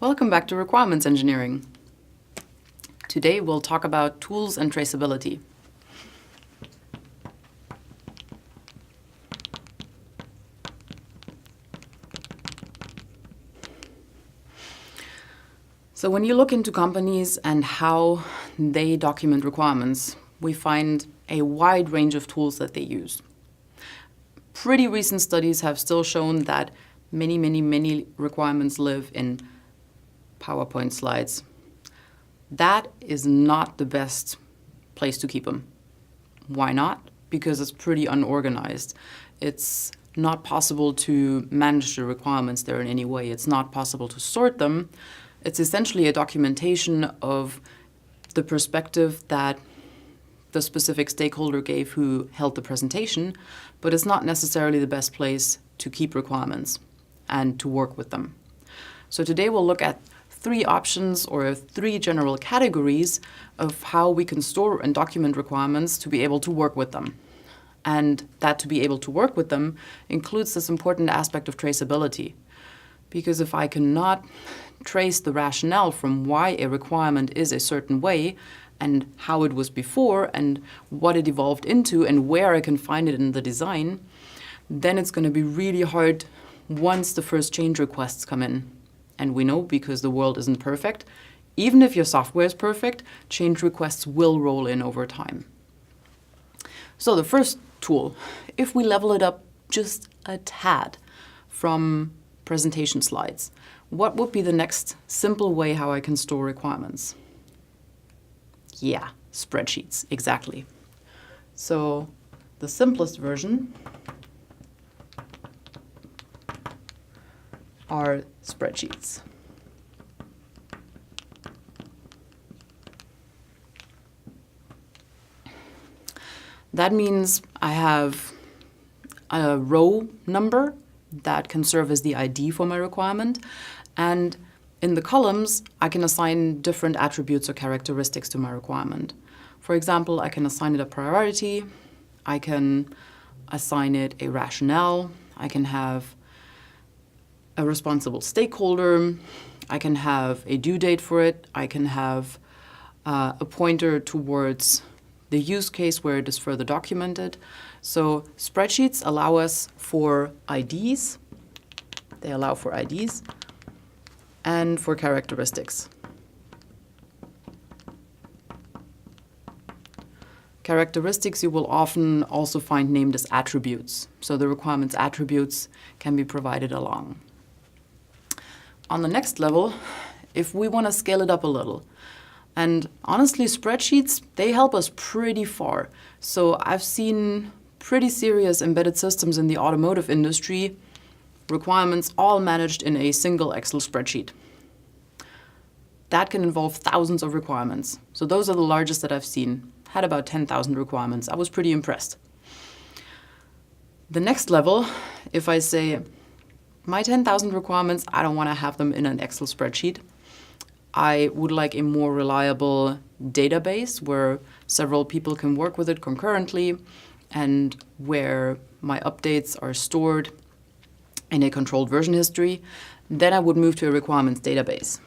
Welcome back to Requirements Engineering. Today we'll talk about tools and traceability. So when you look into companies and how they document requirements, we find a wide range of tools that they use. Pretty recent studies have still shown that many requirements live in PowerPoint slides. That is not the best place to keep them. Why not? Because it's pretty unorganized. It's not possible to manage the requirements there in any way. It's not possible to sort them. It's essentially a documentation of the perspective that the specific stakeholder gave who held the presentation, but it's not necessarily the best place to keep requirements and to work with them. So today we'll look at three options or three general categories of how we can store and document requirements to be able to work with them. And that to be able to work with them includes this important aspect of traceability. Because if I cannot trace the rationale from why a requirement is a certain way and how it was before and what it evolved into and where I can find it in the design, then it's going to be really hard once the first change requests come in. And we know, because the world isn't perfect, even if your software is perfect, change requests will roll in over time. So the first tool, if we level it up just a tad from presentation slides, what would be the next simple way how I can store requirements? Yeah, spreadsheets, exactly. So the simplest version are spreadsheets. That means I have a row number that can serve as the ID for my requirement, and in the columns I can assign different attributes or characteristics to my requirement. For example, I can assign it a priority, I can assign it a rationale, I can have a responsible stakeholder, I can have a due date for it, I can have a pointer towards the use case where it is further documented. So spreadsheets allow us for IDs, they allow for IDs, and for characteristics. Characteristics you will often also find named as attributes. So the requirements attributes can be provided along. On the next level, if we want to scale it up a little, and honestly, spreadsheets, they help us pretty far. So I've seen pretty serious embedded systems in the automotive industry, requirements all managed in a single Excel spreadsheet. That can involve thousands of requirements. So those are the largest that I've seen. Had about 10,000 requirements. I was pretty impressed. The next level, if I say, my 10,000 requirements, I don't want to have them in an Excel spreadsheet. I would like a more reliable database where several people can work with it concurrently and where my updates are stored in a controlled version history. Then I would move to a requirements database.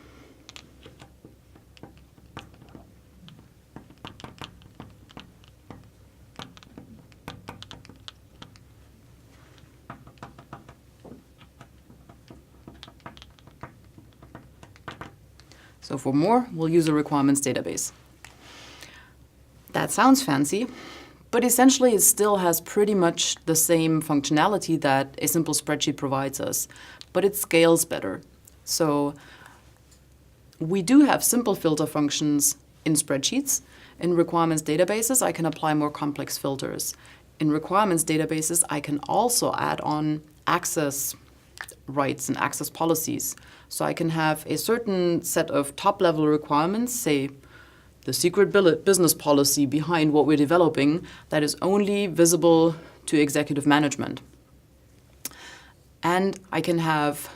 So for more, we'll use a requirements database. That sounds fancy, but essentially it still has pretty much the same functionality that a simple spreadsheet provides us, but it scales better. So we do have simple filter functions in spreadsheets. In requirements databases, I can apply more complex filters. In requirements databases, I can also add on access rights and access policies. So I can have a certain set of top-level requirements, say the secret business policy behind what we're developing, that is only visible to executive management. And I can have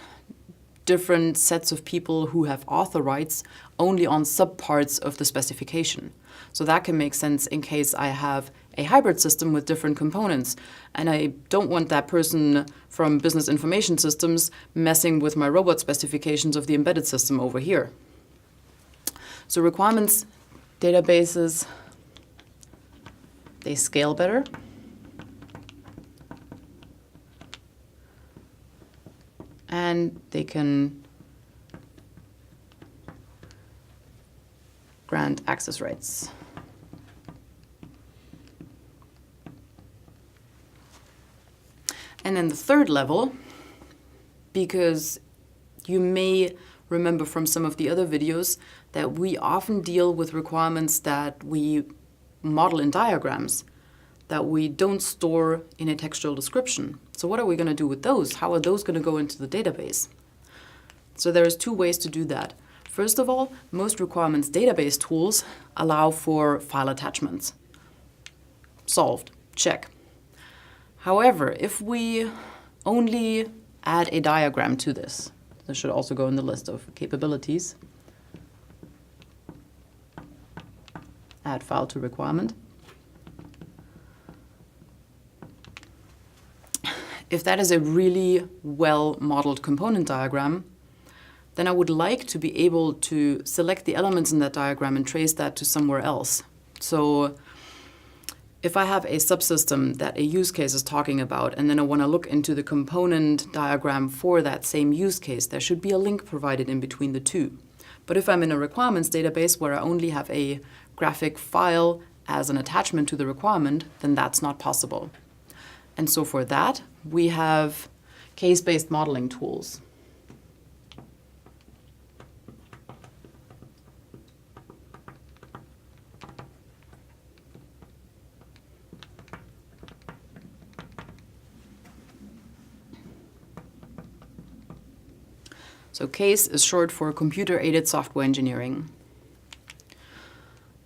different sets of people who have author rights only on subparts of the specification. So that can make sense in case I have a hybrid system with different components. And I don't want that person from business information systems messing with my robot specifications of the embedded system over here. So requirements databases, they scale better. And they can grant access rights. And then the third level, because you may remember from some of the other videos that we often deal with requirements that we model in diagrams, that we don't store in a textual description. So what are we going to do with those? How are those going to go into the database? So there's two ways to do that. First of all, most requirements database tools allow for file attachments. Solved. Check. However, if we only add a diagram to this should also go in the list of capabilities. Add file to requirement. If that is a really well-modeled component diagram, then I would like to be able to select the elements in that diagram and trace that to somewhere else. So if I have a subsystem that a use case is talking about, and then I want to look into the component diagram for that same use case, there should be a link provided in between the two. But if I'm in a requirements database where I only have a graphic file as an attachment to the requirement, then that's not possible. And so for that, we have case-based modeling tools. So CASE is short for Computer-Aided Software Engineering.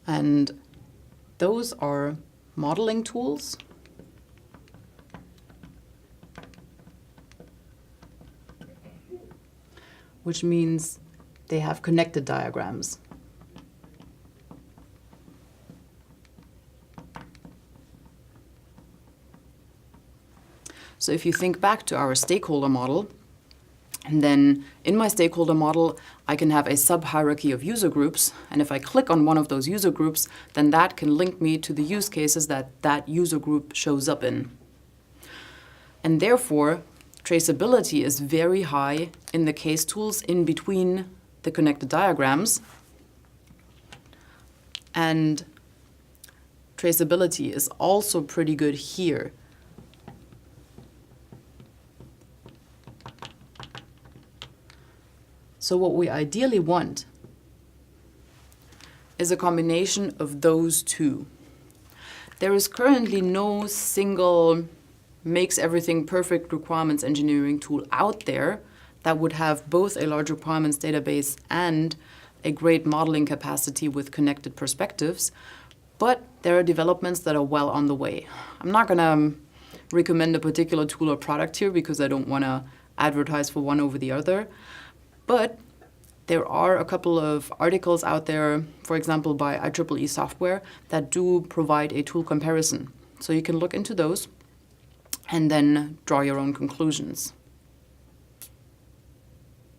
And those are modeling tools which means they have connected diagrams. So if you think back to our stakeholder model, and then in my stakeholder model, I can have a sub-hierarchy of user groups. And if I click on one of those user groups, then that can link me to the use cases that that user group shows up in. And therefore, traceability is very high in the case tools in between the connected diagrams. And traceability is also pretty good here. So what we ideally want is a combination of those two. There is currently no single makes everything perfect requirements engineering tool out there that would have both a large requirements database and a great modeling capacity with connected perspectives, but there are developments that are well on the way. I'm not going to recommend a particular tool or product here because I don't want to advertise for one over the other. But there are a couple of articles out there, for example, by IEEE Software, that do provide a tool comparison. So you can look into those and then draw your own conclusions.